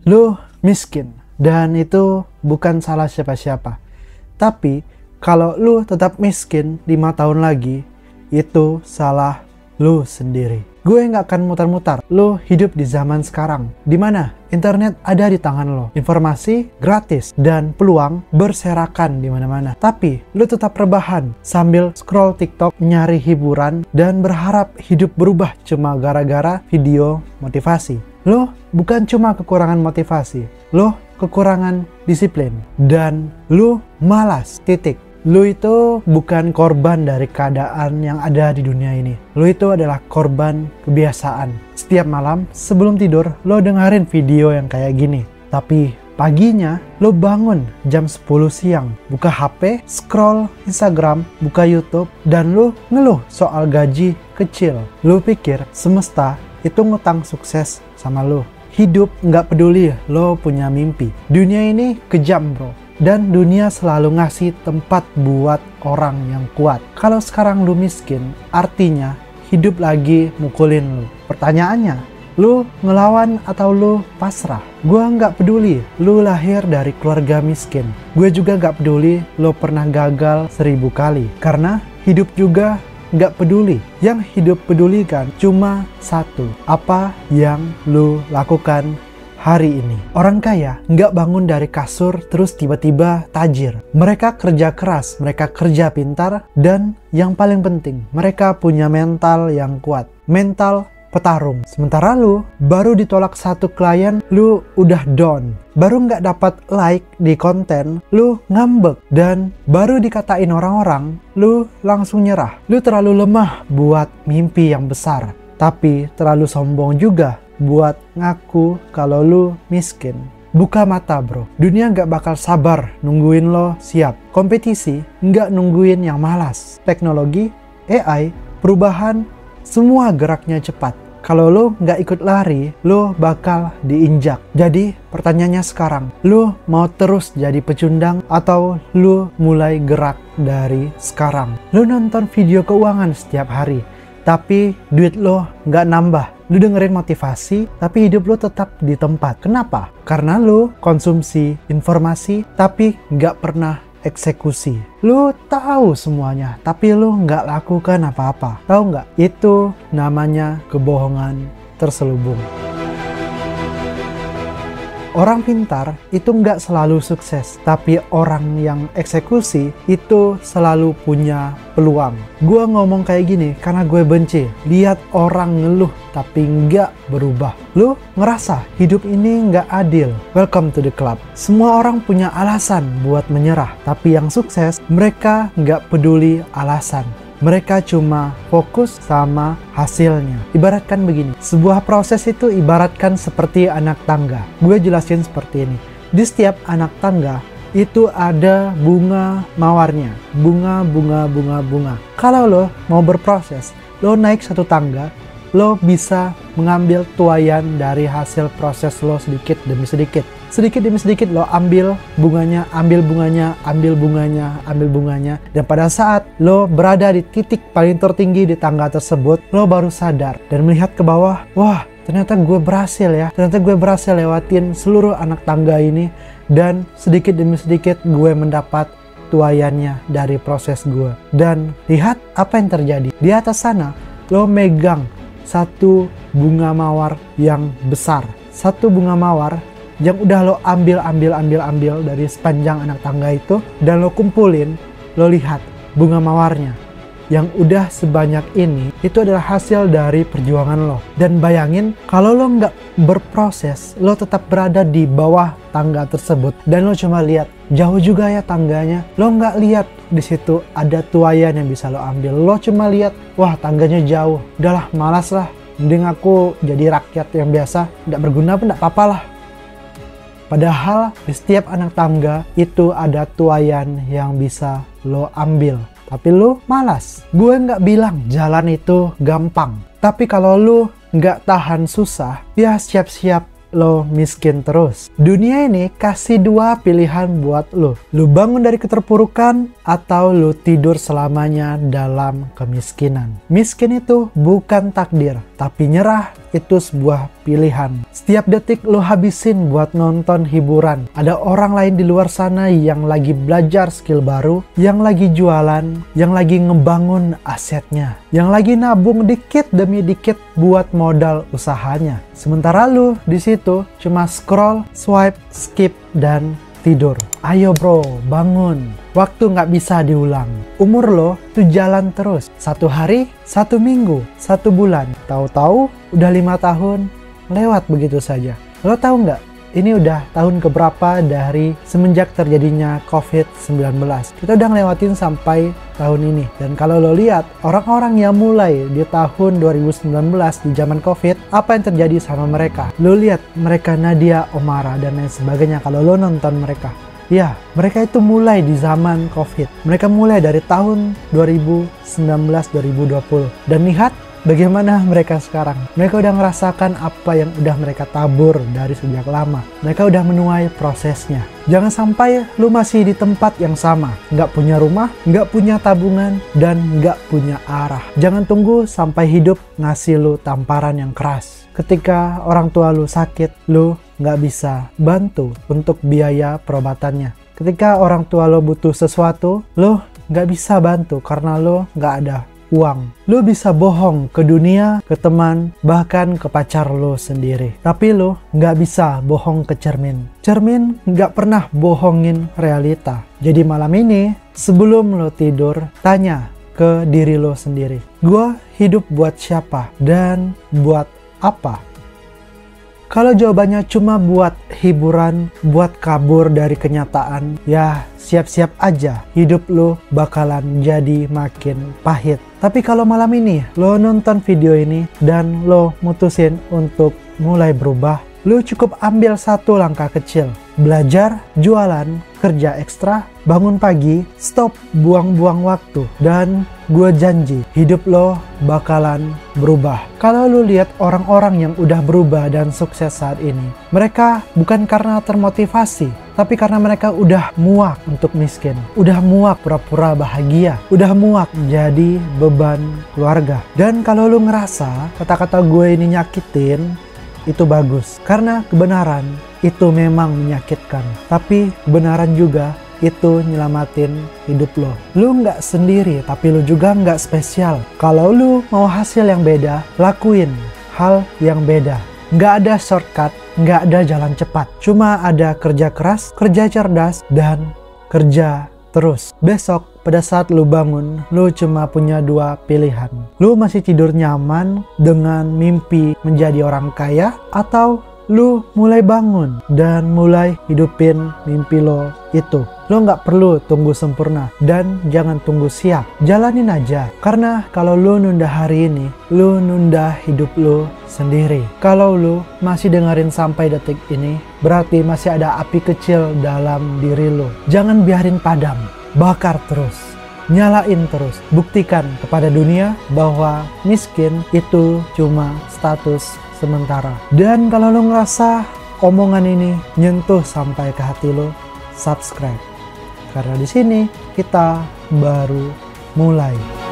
Lu miskin, dan itu bukan salah siapa-siapa. Tapi kalau lu tetap miskin 5 tahun lagi, itu salah lu sendiri. Gue nggak akan mutar-mutar. Lu hidup di zaman sekarang, dimana internet ada di tangan lo, informasi gratis, dan peluang berserakan di mana-mana. Tapi lu tetap rebahan sambil scroll TikTok, nyari hiburan, dan berharap hidup berubah cuma gara-gara video motivasi. Lo bukan cuma kekurangan motivasi, lo kekurangan disiplin, dan lo malas, titik. Lo itu bukan korban dari keadaan yang ada di dunia ini. Lo itu adalah korban kebiasaan. Setiap malam sebelum tidur, lo dengerin video yang kayak gini. Tapi paginya, lo bangun jam 10 siang, buka HP, scroll Instagram, buka YouTube, dan lo ngeluh soal gaji kecil. Lo pikir semesta itu ngutang sukses sama lo. Hidup nggak peduli lo punya mimpi. Dunia ini kejam, bro. Dan dunia selalu ngasih tempat buat orang yang kuat. Kalau sekarang lu miskin, artinya hidup lagi mukulin lu. Pertanyaannya, lu ngelawan atau lu pasrah? Gua nggak peduli lu lahir dari keluarga miskin. Gue juga nggak peduli lu pernah gagal 1000 kali. Karena hidup juga nggak peduli. Yang hidup pedulikan cuma satu. Apa yang lu lakukan hari ini. Orang kaya nggak bangun dari kasur terus tiba-tiba tajir. Mereka kerja keras, mereka kerja pintar, dan yang paling penting, mereka punya mental yang kuat. Mental petarung. Sementara lu baru ditolak satu klien, lu udah down. Baru nggak dapat like di konten, lu ngambek. Dan baru dikatain orang-orang, lu langsung nyerah. Lu terlalu lemah buat mimpi yang besar, tapi terlalu sombong juga buat ngaku kalau lu miskin. Buka mata, bro. Dunia nggak bakal sabar nungguin lo siap. Kompetisi nggak nungguin yang malas. Teknologi, AI, perubahan, semua geraknya cepat. Kalau lo nggak ikut lari, lo bakal diinjak. Jadi pertanyaannya sekarang, lo mau terus jadi pecundang atau lo mulai gerak dari sekarang? Lo nonton video keuangan setiap hari, tapi duit lo nggak nambah. Lu dengerin motivasi, tapi hidup lu tetap di tempat. Kenapa? Karena lu konsumsi informasi, tapi nggak pernah eksekusi. Lu tahu semuanya, tapi lu nggak lakukan apa-apa. Tahu nggak? Itu namanya kebohongan terselubung. Orang pintar itu nggak selalu sukses, tapi orang yang eksekusi itu selalu punya peluang. Gue ngomong kayak gini karena gue benci lihat orang ngeluh tapi nggak berubah. Lu ngerasa hidup ini nggak adil? Welcome to the club. Semua orang punya alasan buat menyerah, tapi yang sukses mereka nggak peduli alasan. Mereka cuma fokus sama hasilnya. Ibaratkan begini, sebuah proses itu ibaratkan seperti anak tangga. Gue jelasin seperti ini. Di setiap anak tangga itu ada bunga mawarnya. Bunga. Kalau lo mau berproses, lo naik satu tangga, lo bisa mengambil tuaian dari hasil proses lo sedikit demi sedikit. Sedikit demi sedikit lo ambil bunganya. Dan pada saat lo berada di titik paling tertinggi di tangga tersebut, lo baru sadar dan melihat ke bawah, wah ternyata gue berhasil ya. Ternyata gue berhasil lewatin seluruh anak tangga ini, dan sedikit demi sedikit gue mendapat tuaiannya dari proses gue. Dan lihat apa yang terjadi. Di atas sana lo megang satu bunga mawar yang besar. Satu bunga mawar yang udah lo ambil dari sepanjang anak tangga itu, dan lo kumpulin, lo lihat bunga mawarnya yang udah sebanyak ini, itu adalah hasil dari perjuangan lo. Dan bayangin kalau lo nggak berproses, lo tetap berada di bawah tangga tersebut, dan lo cuma lihat jauh juga ya tangganya. Lo nggak lihat di situ ada tuaian yang bisa lo ambil. Lo cuma lihat, wah tangganya jauh, udahlah malas lah, mending aku jadi rakyat yang biasa, nggak berguna pun nggak apa-apa lah. Padahal di setiap anak tangga itu ada tuaian yang bisa lo ambil. Tapi lo malas. Gue nggak bilang jalan itu gampang. Tapi kalau lo nggak tahan susah, ya siap-siap lo miskin terus. Dunia ini kasih dua pilihan buat lo. Lo bangun dari keterpurukan atau lo tidur selamanya dalam kemiskinan. Miskin itu bukan takdir, tapi nyerah itu sebuah pilihan. Setiap detik lo habisin buat nonton hiburan. Ada orang lain di luar sana yang lagi belajar skill baru, yang lagi jualan, yang lagi ngebangun asetnya, yang lagi nabung dikit demi dikit buat modal usahanya. Sementara lo di situ cuma scroll, swipe, skip, dan tidur. Ayo bro, bangun. Waktu nggak bisa diulang. Umur lo tuh jalan terus. 1 hari, 1 minggu, 1 bulan. Tahu-tahu udah 5 tahun lewat begitu saja. Lo tahu nggak? Ini udah tahun keberapa dari semenjak terjadinya COVID-19. Kita udah ngelewatin sampai tahun ini. Dan kalau lo lihat, orang-orang yang mulai di tahun 2019 di zaman COVID, apa yang terjadi sama mereka? Lo lihat mereka Nadia, Omara, dan lain sebagainya kalau lo nonton mereka. Ya, mereka itu mulai di zaman COVID. Mereka mulai dari tahun 2019-2020. Dan lihat bagaimana mereka sekarang. Mereka udah merasakan apa yang udah mereka tabur dari sejak lama. Mereka udah menuai prosesnya. Jangan sampai lu masih di tempat yang sama. Nggak punya rumah, nggak punya tabungan, dan nggak punya arah. Jangan tunggu sampai hidup ngasih lu tamparan yang keras. Ketika orang tua lu sakit, lu nggak bisa bantu untuk biaya perobatannya. Ketika orang tua lo butuh sesuatu, lo nggak bisa bantu karena lo nggak ada uang. Lo bisa bohong ke dunia, ke teman, bahkan ke pacar lo sendiri. Tapi lo nggak bisa bohong ke cermin. Cermin nggak pernah bohongin realita. Jadi malam ini, sebelum lo tidur, tanya ke diri lo sendiri. Gua hidup buat siapa dan buat apa? Kalau jawabannya cuma buat hiburan, buat kabur dari kenyataan, ya siap-siap aja hidup lo bakalan jadi makin pahit. Tapi kalau malam ini lo nonton video ini dan lo mutusin untuk mulai berubah, lo cukup ambil satu langkah kecil. Belajar, jualan, kerja ekstra, bangun pagi, stop buang-buang waktu. Dan gue janji hidup lo bakalan berubah. Kalau lo lihat orang-orang yang udah berubah dan sukses saat ini, mereka bukan karena termotivasi, tapi karena mereka udah muak untuk miskin, udah muak pura-pura bahagia, udah muak jadi beban keluarga. Dan kalau lo ngerasa kata-kata gue ini nyakitin, itu bagus. Karena kebenaran itu memang menyakitkan, tapi kebenaran juga itu nyelamatin hidup lo. Lu nggak sendiri, tapi lu juga nggak spesial. Kalau lu mau hasil yang beda, lakuin hal yang beda. Nggak ada shortcut, nggak ada jalan cepat. Cuma ada kerja keras, kerja cerdas, dan kerja terus. Besok pada saat lu bangun, lu cuma punya 2 pilihan. Lu masih tidur nyaman dengan mimpi menjadi orang kaya, atau lu mulai bangun dan mulai hidupin mimpi lo itu. Lo nggak perlu tunggu sempurna dan jangan tunggu siap. Jalanin aja. Karena kalau lo nunda hari ini, lo nunda hidup lo sendiri. Kalau lo masih dengerin sampai detik ini, berarti masih ada api kecil dalam diri lo. Jangan biarin padam. Bakar terus. Nyalain terus. Buktikan kepada dunia bahwa miskin itu cuma status sementara. Dan kalau lo ngerasa omongan ini nyentuh sampai ke hati lo, subscribe. Karena di sini kita baru mulai.